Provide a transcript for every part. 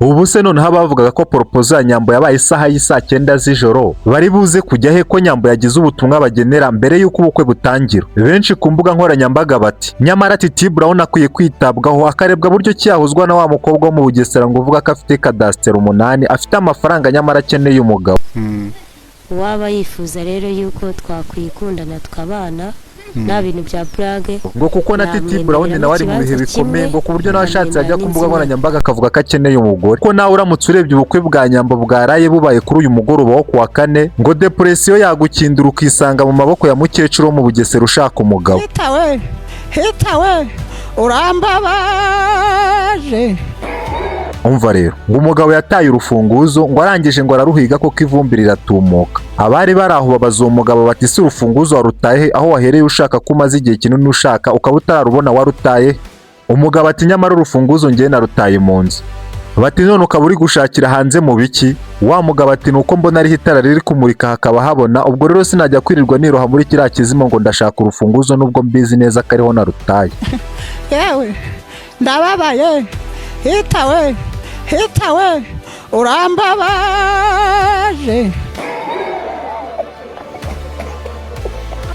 ubu se noneho abavugaga ko proposal ya Nyambo yabaye isaha y'isa 9 z'ijoro bari buze kujya he ko Nyambo yagize ubutumwa bagenera mbere y'uko ubukwe butangira. Benshi ku mbuga nkoranyambaga bati nyamara Titi Brown akwiye kwitabwaho akarebwa buryo cyahuzwa na wa mukobwa wo mu Bugesera ngo uvuga ko afite kadasiteri 8 afite amafaranga nyamara akeneye umugabo. Waba yifuza rero yuko twakwikundana tukabana nta bintu bya plage ngo kuko na Titi Brown nawe ari mu bihe bikomeye ngo ku buryo n'abashatse ajya ku mbuga nkoranyambaga akavuga ko akeneye umugore. Ko nawe uramutse urebye ubukwe bwa Nyambo bwaraye bubaye kuri uyu mugoroba wo kuwa 4 ngo depression yagukindura ukisanga mu maboko ya mukecuru wo mu Bugesera ushaka umugabo. Hitawe urambabaje. Umva rero ngo umugabo yataye urufunguzo ngo arangije ngo araruhiga ko ivumbi riratumuka. Abari baraho babaza uwo mugabo bati si urufunguzo warutaye aho wahereye ushaka ko umaze igihe kinini ushaka ukaba utararubona warutaye? Umugabo ati nyamara urufunguzo ngiye narutaye mu nzu. Bati none ukaba uri gushakira hanze mu biki? Wa mugabo ati nuko mbona ari hitara riri kumurika hakaba habona, ubwo rero sinajya kwirirwa niroha muri kiriya kizimo ngo ndashaka urufunguzo nubwo mbizi neza ko ariho narutaye. Yewe ndababaye. Hitawe urambabaje.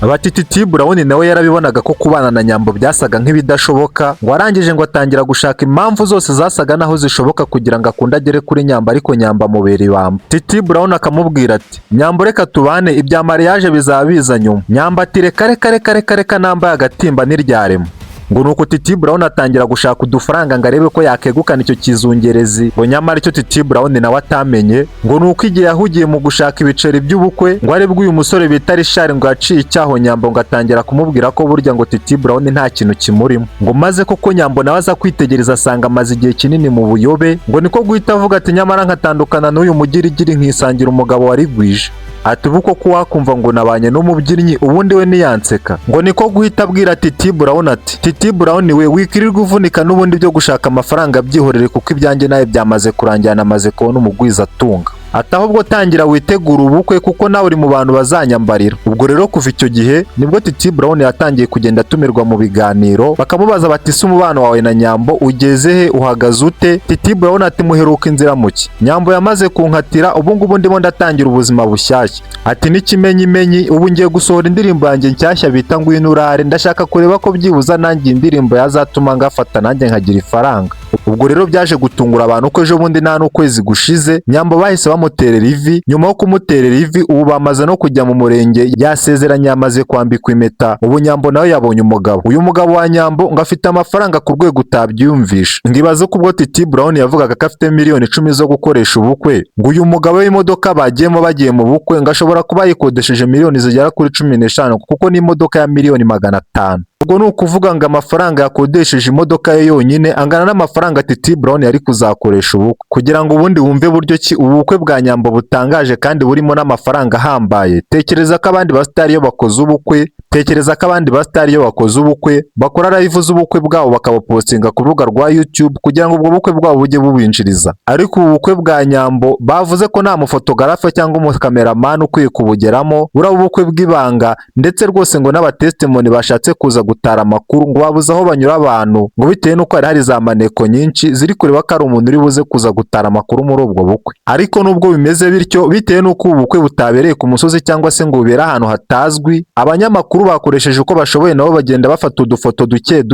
Bati Titi Brown nawe yarabibonaga ko kubana na Nyambo byasaga nk'ibidashoboka ngo arangije ngo atangira gushaka impamvu zose zasaga naho zishoboka kugira ngo akunde agere kuri Nyambo, ariko Nyambo amubera ibamba. Titi Brown akamubwira ati Nyambo reka tubane ibya mariage bizaba biza nyuma. Nyambo ati reka nambaye agatimba n'iryarema. Ngo nuko Titi Brown atangira gushaka udufaranga ngo arebe ko yakegukana icyo kizungerezi. Ngo nyamara icyo Titi Brown nawe atamenye ngo nuko igihe yahugiye mu gushaka ibiceri by'ubukwe ngo aribwo uyu musore bita Richard ngo yaciye icyaho Nyambo ngo atangira kumubwira ko burya ngo Titi Brown nta kintu kimurimo. Ngo maze koko Nyambo nawe aza kwitegereza asanga amaze igihe kinini mu buyobe. Ngo niko guhita avuga ati nyamara nkatandukana n'uyu mugirigiri nkisangira umugabo warigwije. Ati ubu koko wakumva ngo nabanye n'umubyinnyi ubundi we niyanseka. Ngo niko guhita abwira Titi Brown ati Titi Brown we wikirirwa uvunika n'ubundi byo gushaka amafaranga byihorere kuko ibyanjye nawe byamaze kurangira namaze kubona umugwiza atunga. Ati ahubwo tangira witegura ubukwe kuko nawe uri mu bantu bazanyambarira. Ubwo rero kuva icyo gihe nibwo Titi Brown yatangiye kugenda atumirwa mu biganiro bakamubaza bati se umubano wawe na Nyambo ugeze he uhagaze ute? Titi Brown ati muheruka inzira muki. Nyambo yamaze kunkatira ubu ngubu ndimo ndatangira ubuzima bushyashya. Ati n'ikimenyimenyi ubu ngiye gusohora indirimbo yanjye nshyashya bita Ngwino urare, ndashaka kureba ko byibuza nanjye indirimbo yazatuma ngafata nanjye nkagira ifaranga. Ubwo rero byaje gutungura abantu ko ejo bundi nta n'ukwezi gushize Nyambo bahise bamuterera ivi. Nyuma yo kumuterera ivi ubu bamaze no kujya mu murenge yasezeranye yamaze kwambikwa impeta. Ubu Nyambo nawe yabonye umugabo. Uyu mugabo wa Nyambo ngo afite amafaranga ku rwego utabyumvisha. Ngibaze ko ubwo Titi Brown yavugaga ko afite miliyoni 10 zo gukoresha ubukwe ngo uyu mugabo w'imodoka bagiyemo bagiye mu bukwe ngo ashobora kuba yikodesheje miliyoni zigera kuri 15 kuko n'imodoka ya miliyoni 500. Ubwo nuko uvuga ngo amafaranga yakodesheje imodoka ye yonyine angana n'amafaranga Titi Brown yari kuzakoresha ubukwe. Kugira ngo ubundi wumve buryo ki ubukwe bwa Nyambo butangaje kandi burimo n'amafaranga ahambaye, tekereza ko abandi basitari iyo bakoze ubukwe bakora live z'ubukwe bwabo bakabapostinga ku rubuga rwa YouTube kugira ngo ubwo bukwe bwabo bujye bubinjiriza. Ariko ubu bukwe bwa Nyambo bavuze ko nta mufotogarafe cyangwa umukameraman ukwiye kubugeramo, buraba ubukwe bw'ibanga, ndetse rwose ngo n'abatestimony bashatse kuza gutara amakuru ngo babuze aho banyura abantu ngo bitewe nuko hari za maneko nyinshi ziri kureba ko ari umuntu uri buze kuza gutara amakuru muri ubwo bukwe. Ariko nubwo bimeze bityo bitewe nuko ubu bukwe butabereye ku musozi cyangwa se ngo bubere ahantu hatazwi, abanyamakuru bakoresheje uko bashoboye nabo bagenda bafata udufoto duke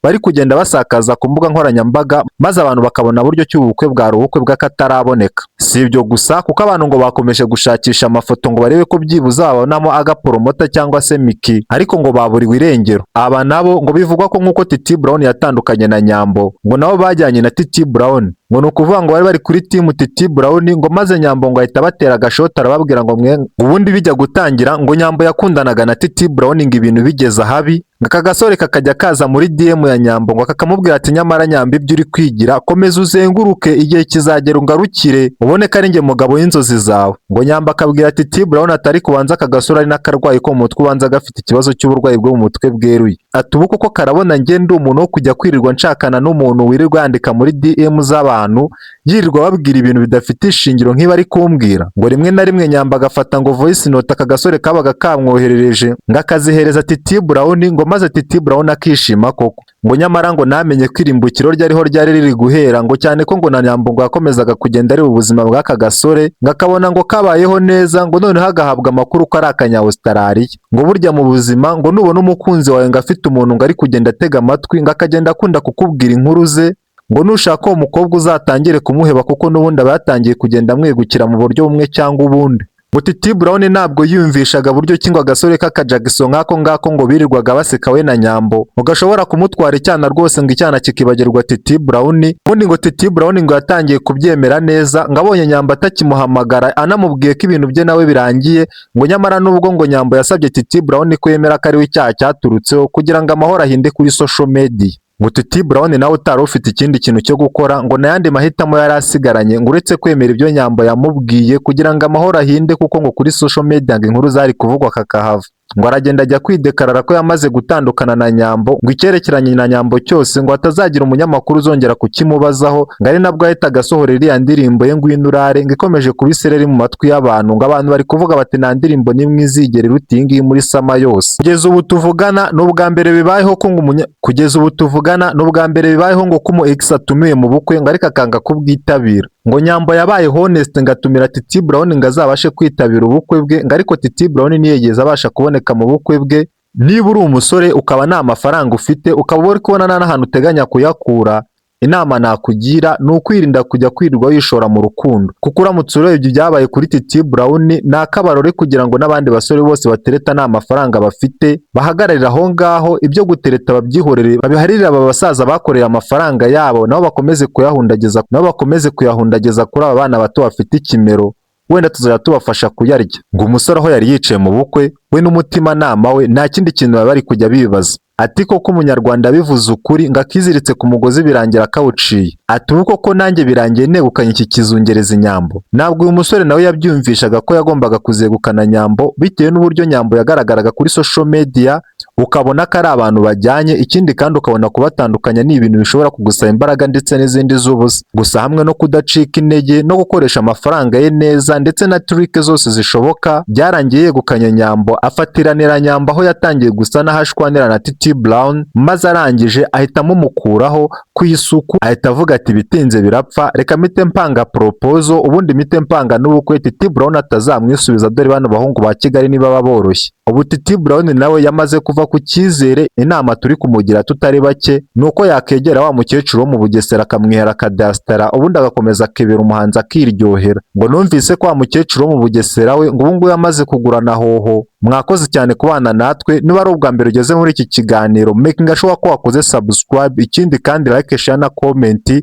bari kugenda basakaza ku mbuga nkoranyambaga maze abantu bakabona buryo cy'ubukwe bwari ubukwe bw'akataraboneka. Si ibyo gusa kuko abantu ngo bakomeje gushakisha amafoto ngo barebe ko byibuze babonamo agaporomota cyangwa se Miki, ariko ngo baburiwe irengero. Aba nabo ngo bivugwa ko nk'uko Titi Brown yatandukanye na Nyambo ngo nabo bajyanye na Titi Brown. Ngo nukuvuga ngo bari kuri team Titi Brown ngo maze Nyambo ngo ahita batera agashota arababwira ngo mwe ubundi bijya gutangira ngo Nyambo yakundanaga na Titi Brown ngo ibintu bigeze habi aka gasore kakajya kaza muri DM ya Nyambo ngo kakamubwira ati nyamara Nyambo ibyo uri kwigira komeza uzenguruke igihe kizagera ungarukire ubone ko ari nge mugabo w'inzozi zawe. Ngo Nyambo akabwira Titi Brown atari kubanza aka gasore ari n'akarwayi ko mu mutwe ubanza gafite ikibazo cy'uburwayi bwo mu mutwe bweruye. Ati ubu koko karabona nge ndi umuntu wo kujya kwirirwa nshakana n'umuntu wirirwa yandika muri DM z'abantu yirirwa babwira ibintu bidafite ishingiro nk'iba ari kumbwira. Ngo rimwe na rimwe Nyambo agafata ngo voice note aka gasore kabaga kamwoherereje ngo akazihereza Titi Brown ngo ngo maze Titi Brown akishima koko, ngo nyamara ngo namenye ko irimbukiro ryariho ryari riri guhera, ngo cyane ko ngo na Nyambo ngo yakomezaga kugenda ari ubuzima bw'aka gasore, ngo akabona ngo kabayeho neza, ngo noneho agahabwa amakuru ko ari akanya Australia, ngo burya mu buzima ngo nubona umukunzi wawe ngo afite umuntu ngo ari kugenda atega amatwi, ngo akagenda akunda kukubwira inkuru ze, ngo nushaka uwo mukobwa uzatangire kumuheba kuko n'ubundi aba yatangiye kugenda amwegukira mu buryo bumwe cyangwa ubundi. Ngo Titi Brown ntabwo yiyumvishaga buryo ki ngo agasore k'akajagiso nk'ako ngako ngo birirwaga baseka we na Nyambo ngo gashobora kumutwara icyana rwose, ngo icyana kikibagirwa Titi Brown. Ubundi ngo Titi Brown ngo yatangiye kubyemera neza, ngo abonye Nyambo atakimuhamagara anamubwiye ko ibintu bye nawe birangiye, ngo nyamara nubwo ngo Nyambo yasabye Titi Brown ko yemera ko ariwe icyaha cyaturutseho kugira ngo amahoro ahinde kuri social media. Ngo Titi Brown nawe utari ufite ikindi kintu cyo gukora, ngo n'ayandi mahitamo yari asigaranye ngo uretse kwemera ibyo Nyambo yamubwiye kugira ngo amahoro ahinde, kuko ngo kuri social media ngo inkuru zari kuvugwa kakahava. Ngo aragenda ajya kwidekarara ko yamaze gutandukana na Nyambo, ngo icyerekeranye na Nyambo cyose ngo atazagira umunyamakuru uzongera kukimubazaho, ngo ari nabwo ahita agasohora iriya ndirimbo ye Ngwino urare, ngo ikomeje kuba isereri mu matwi y'abantu, ngo abantu bari kuvuga bati nta ndirimbo n'imwe izigera iruta iyi ngiyi muri sama yose. Kugeza ubu tuvugana n'ubwa mbere bibayeho ngo ko umu ex atumiwe mu bukwe, ngo ariko akanga kubwitabira. Ngo Nyambo yabaye honest ngo atumira Titi Brown ngo azabashe kwitabira ubukwe bwe, ngo ariko Titi Brown ntiyigeze abasha kuboneka mu bukwe bwe. Niba uri umusore ukaba nta mafaranga ufite, ukaba uri kubona nta n'ahantu uteganya kuyakura, inama nakugira ni ukwirinda kujya kwirirwa wishora mu rukundo, kuko uramutse urebye ibyabaye kuri Titi Brown ni akabarore kugira ngo n'abandi basore bose batereta nta mafaranga bafite bahagararira aho ngaho, ibyo gutereta babyihorere babiharire aba basaza bakoreye amafaranga yabo, nabo bakomeze kuyahundageza kuri aba bana bato bafite ikimero, wenda tuzajya tubafasha kuyarya. Ngo umusore aho yari yicaye mu bukwe we n'umutimanama we nta kindi kintu bari kujya bibaza, ati koko umunyarwanda bivuze ukuri ngo akiziritse ku mugozi birangira akawuciye, ati ubu koko nanjye birangiye negukanye iki kizungereza Nyambo. Ntabwo uyu musore nawe yabyumvishaga ko yagombaga kuzegukana Nyambo bitewe n'uburyo Nyambo yagaragaraga kuri social media, ukabona ko ari abantu bajyanye, ikindi kandi ukabona kubatandukanya ni ibintu bishobora kugusaba imbaraga ndetse n'izindi z'ubusa. Gusa hamwe no kudacika intege no gukoresha amafaranga ye neza ndetse na trick zose zishoboka, byarangiye yegukanye Nyambo, afatiranira Nyambo aho yatangiye gusa n'ahashwanira na Titi Brown, maze arangije ahitamo mukuraho ku isuku, ahita avuga ati bitinze birapfa, reka mite mpanga proposal ubundi mite mpanga n'ubukwe Titi Brown atazamwisubiza, dore bano bahungu ba Kigali niba baboroshye. Ubu Titi Brown nawe yamaze kuva ku cyizere, inama turi kumugira tutari bake nuko yakegera wa mukecuru wo mu Bugesera akamwihera kadastara, ubundi agakomeza akebera umuhanzi akiryohera. Ngo numvise ko wa mukecuru wo mu Bugesera we ngo ubu ngubu yamaze kugurana hoho. Mwakoze cyane kubana natwe, niba ari ubwa mbere ugeze muri iki kiganiro making sure ko wakoze subscribe, ikindi kandi like, share na comment.